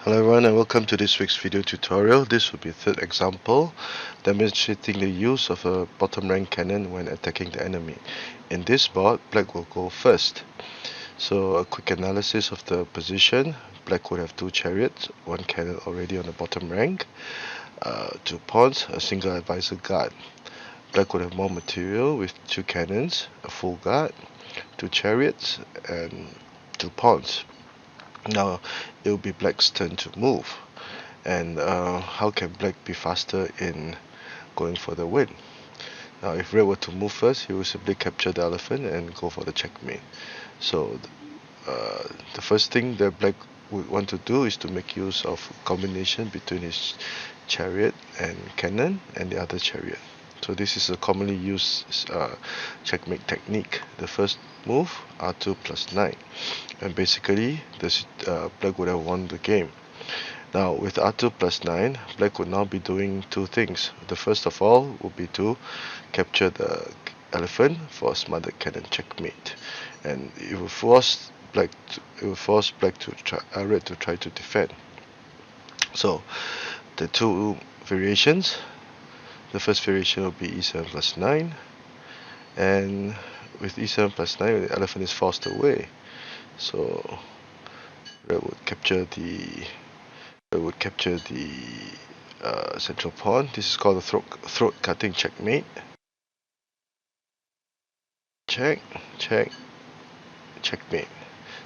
Hello everyone and welcome to this week's video tutorial. This will be the third example demonstrating the use of a bottom rank cannon when attacking the enemy. In this board, black will go first. So a quick analysis of the position. Black would have two chariots, one cannon already on the bottom rank, two pawns, a single advisor guard. Black would have more material with two cannons, a full guard, two chariots and two pawns. Now it will be black's turn to move, and how can black be faster in going for the win? Now if red were to move first, he will simply capture the elephant and go for the checkmate. So the first thing that black would want to do is to make use of combination between his chariot and cannon and the other chariot. So this is a commonly used checkmate technique. The first move, r2 plus 9, and basically this black would have won the game. Now with r2 plus 9, black would now be doing two things. The first of all would be to capture the elephant for a smothered cannon checkmate, and it will force black to try, red to try to defend. So the two variations. The first variation will be e7 plus 9, and with e7 plus 9, the elephant is forced away. So red would capture the central pawn. This is called the throat cutting checkmate. Check, check, checkmate.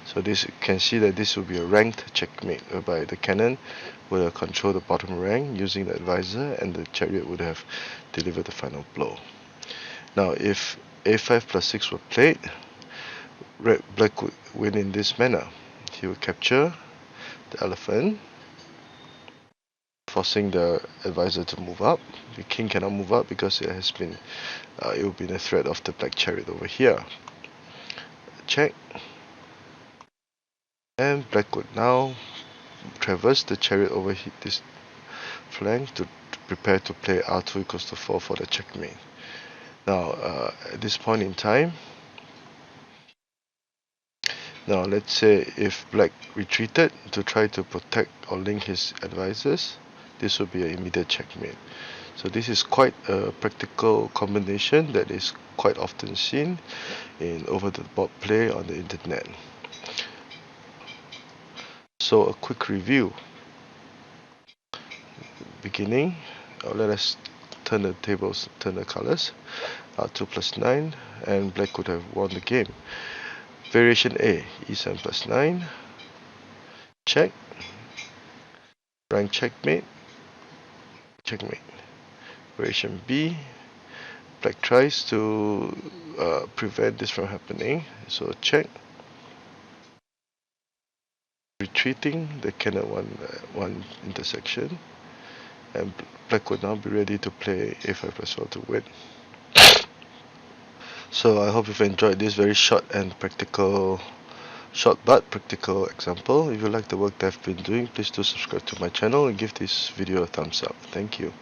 So this, you can see that this will be a ranked checkmate, whereby the cannon will control the bottom rank using the advisor, and the chariot would have delivered the final blow. Now if a5 plus 6 were played, black would win in this manner. He would capture the elephant, forcing the advisor to move up. The king cannot move up because it has been it will be the threat of the black chariot over here. Check, and black would now traverse the chariot over this flank to prepare to play r2 equals to 4 for the checkmate. Now at this point in time, now let's say if black retreated to try to protect or link his advisors, this would be an immediate checkmate. So this is quite a practical combination that is quite often seen in over-the-board play on the internet. So a quick review. Beginning, let us turn the tables, turn the colors. R2 plus 9, and black could have won the game. Variation A, e7 plus 9, check, rank checkmate, checkmate. Variation B, black tries to prevent this from happening, so check, retreating the cannon one intersection, and black would now be ready to play a5 plus 4 to win. So I hope you've enjoyed this very short but practical example. If you like the work that I've been doing, please do subscribe to my channel and give this video a thumbs up. Thank you.